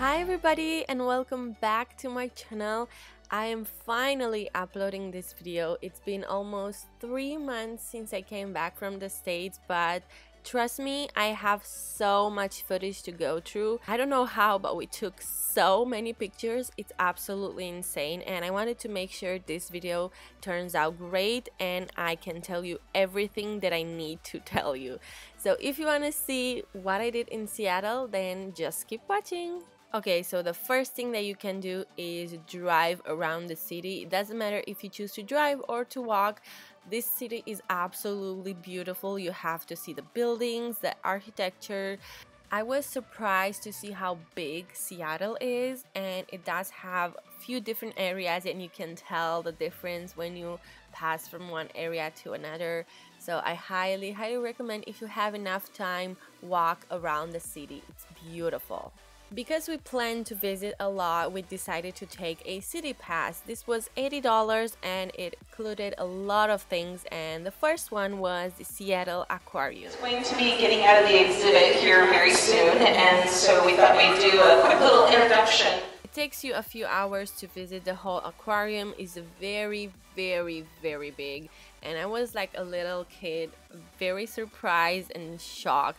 Hi everybody and welcome back to my channel. I am finally uploading this video. It's been almost 3 months since I came back from the States, but trust me, I have so much footage to go through. I don't know how, but we took so many pictures. It's absolutely insane, and I wanted to make sure this video turns out great and I can tell you everything that I need to tell you. So if you want to see what I did in Seattle, then just keep watching. Okay, so the first thing that you can do is drive around the city. It doesn't matter if you choose to drive or to walk. This city is absolutely beautiful. You have to see the buildings, the architecture. I was surprised to see how big Seattle is, and it does have a few different areas, and you can tell the difference when you pass from one area to another. So I highly recommend, if you have enough time, walk around the city. It's beautiful. Because we planned to visit a lot, we decided to take a city pass. This was $80 and it included a lot of things, and the first one was the Seattle Aquarium. It's going to be getting out of the exhibit here very soon, and so we thought we'd do a quick little introduction. It takes you a few hours to visit the whole aquarium. It's very big, and I was like a little kid, very surprised and shocked.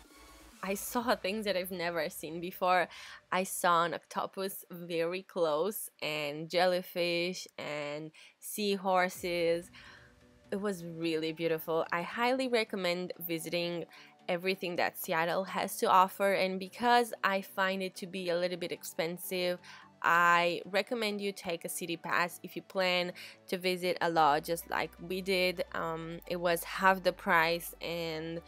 I saw things that I've never seen before. I saw an octopus very close, and jellyfish and seahorses. It was really beautiful. I highly recommend visiting everything that Seattle has to offer, and because I find it to be a little bit expensive, I recommend you take a city pass if you plan to visit a lot, just like we did. It was half the price, and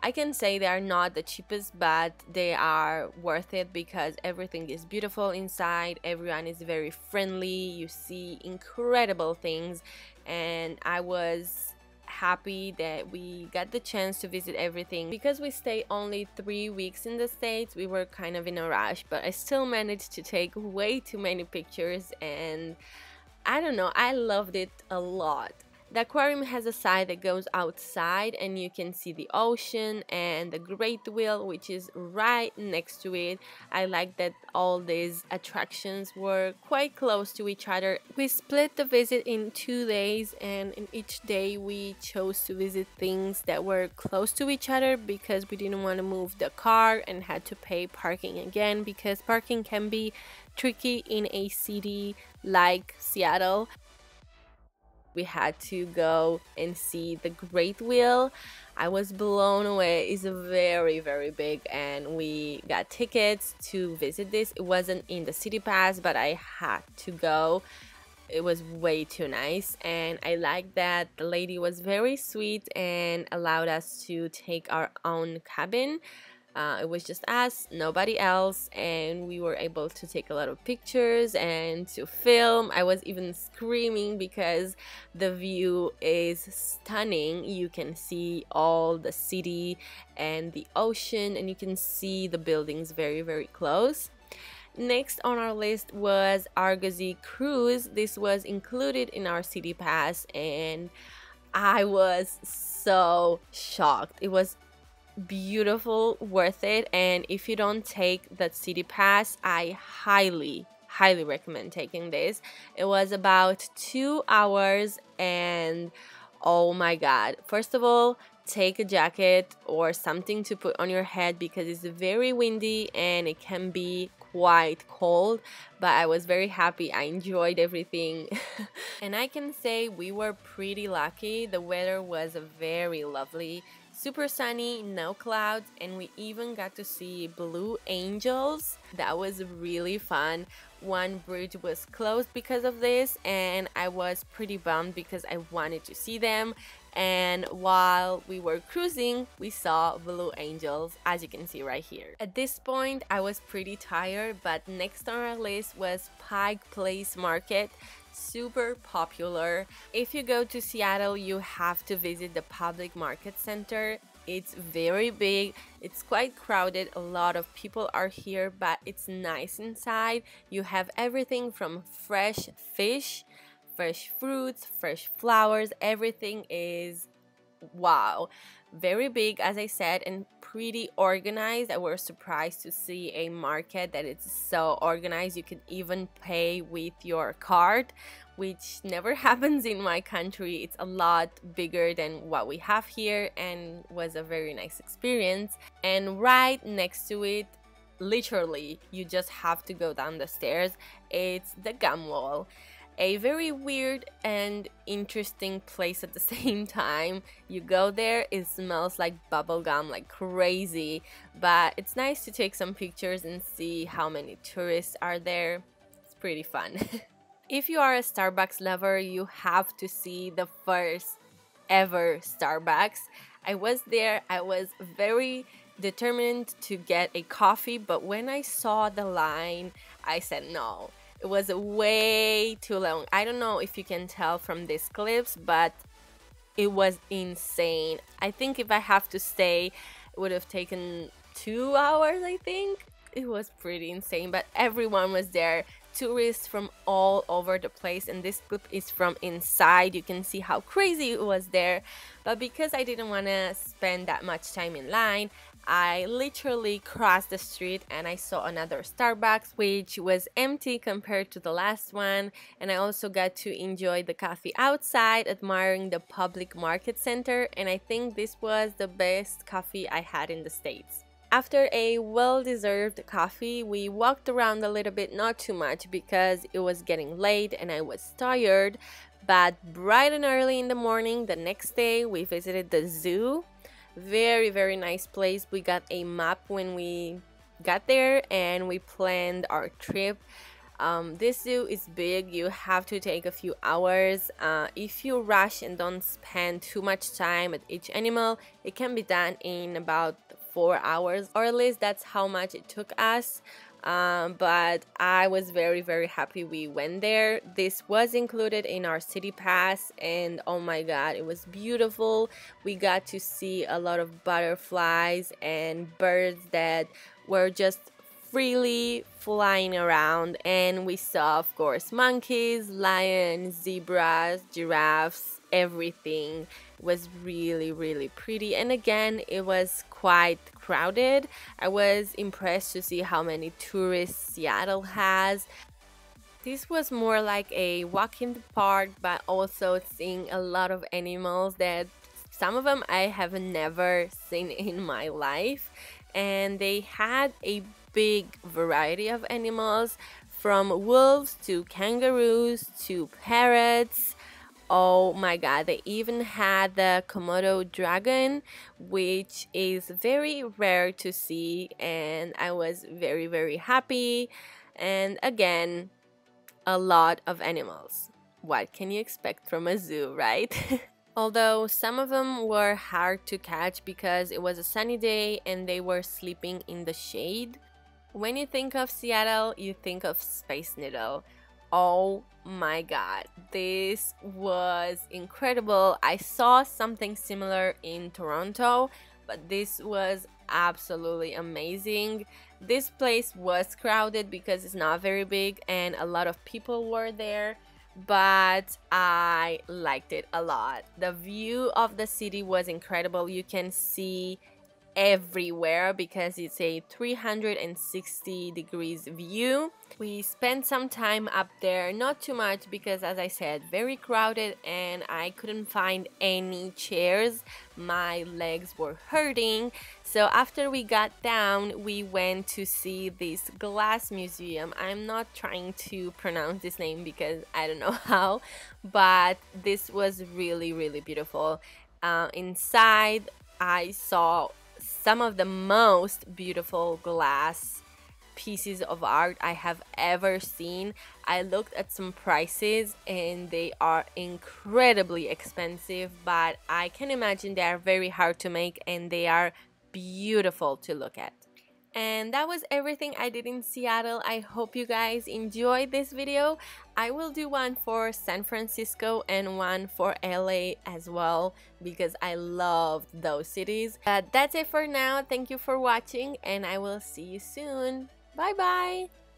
I can say they are not the cheapest, but they are worth it because everything is beautiful inside. Everyone is very friendly. You see incredible things, and I was happy that we got the chance to visit everything. Because we stayed only 3 weeks in the States, we were kind of in a rush, but I still managed to take way too many pictures, and I don't know, I loved it a lot. The aquarium has a side that goes outside, and you can see the ocean and the great wheel, which is right next to it. I like that all these attractions were quite close to each other. We split the visit in 2 days, and in each day we chose to visit things that were close to each other because we didn't want to move the car and had to pay parking again, because parking can be tricky in a city like Seattle. We had to go and see the Great Wheel. I was blown away. It's very big, and we got tickets to visit this. It wasn't in the city pass, but I had to go. It was way too nice, and I like that the lady was very sweet and allowed us to take our own cabin. It was just us, nobody else, and we were able to take a lot of pictures and to film. I was even screaming because the view is stunning. You can see all the city and the ocean, and you can see the buildings very close. Next on our list was Argosy cruise. This was included in our city pass, and I was so shocked. It was beautiful, worth it, and if you don't take that city pass, I highly recommend taking this. It was about 2 hours, and oh my god, first of all, take a jacket or something to put on your head because it's very windy and it can be quite cold, but I was very happy. I enjoyed everything. And I can say we were pretty lucky. The weather was very lovely, super sunny, no clouds, and we even got to see blue angels. That was really fun. One bridge was closed because of this, and I was pretty bummed because I wanted to see them. And while we were cruising, we saw blue angels, as you can see right here. At this point, I was pretty tired, but next on our list was Pike Place Market. Super popular. If you go to Seattle, you have to visit the public market center. It's very big, it's quite crowded, a lot of people are here, but it's nice inside. You have everything from fresh fish, fresh fruits, fresh flowers. Everything is wow, very big, as I said, and pretty organized. I was surprised to see a market that is so organized. You could even pay with your card, which never happens in my country. It's a lot bigger than what we have here, and was a very nice experience. And right next to it, literally, you just have to go down the stairs, it's the gum wall. A very weird and interesting place at the same time. You go there, it smells like bubble gum like crazy, but it's nice to take some pictures and see how many tourists are there. It's pretty fun. If you are a Starbucks lover, you have to see the first ever Starbucks. I was there, I was very determined to get a coffee, but when I saw the line, I said no. It was way too long. I don't know if you can tell from these clips, but it was insane. I think if I have to stay, it would have taken 2 hours, I think. It was pretty insane, but everyone was there. Tourists from all over the place, and this clip is from inside. You can see how crazy it was there, but because I didn't want to spend that much time in line, I literally crossed the street and I saw another Starbucks, which was empty compared to the last one, and I also got to enjoy the coffee outside, admiring the public market center, and I think this was the best coffee I had in the States. After a well-deserved coffee, we walked around a little bit, not too much because it was getting late and I was tired, but bright and early in the morning the next day we visited the zoo. Very nice place. We got a map when we got there and we planned our trip. This zoo is big. You have to take a few hours. If you rush and don't spend too much time at each animal, it can be done in about 4 hours, or at least that's how much it took us. But I was very happy we went there. This was included in our city pass, and oh my god, it was beautiful. We got to see a lot of butterflies and birds that were just freely flying around, and we saw, of course, monkeys, lions, zebras, giraffes, everything. It was really pretty, and again, it was quite crowded. I was impressed to see how many tourists Seattle has. This was more like a walk in the park, but also seeing a lot of animals that some of them I have never seen in my life, and they had a big variety of animals, from wolves to kangaroos to parrots. Oh my god, they even had the Komodo dragon, which is very rare to see, and I was very happy. And again, a lot of animals. What can you expect from a zoo, right? Although some of them were hard to catch because it was a sunny day and they were sleeping in the shade. When you think of Seattle, you think of Space Needle. Oh my god, this was incredible. I saw something similar in Toronto, but this was absolutely amazing. This place was crowded because it's not very big and a lot of people were there, but I liked it a lot. The view of the city was incredible. You can see everywhere because it's a 360 degrees view. We spent some time up there, not too much because, as I said, very crowded and I couldn't find any chairs. My legs were hurting. So after we got down, we went to see this glass museum. I'm not trying to pronounce this name because I don't know how, but this was really beautiful. Inside, I saw some of the most beautiful glass pieces of art I have ever seen. I looked at some prices and they are incredibly expensive, but I can imagine they are very hard to make and they are beautiful to look at. And that was everything I did in Seattle. I hope you guys enjoyed this video. I will do one for San Francisco and one for LA as well because I loved those cities. But that's it for now. Thank you for watching and I will see you soon. Bye bye!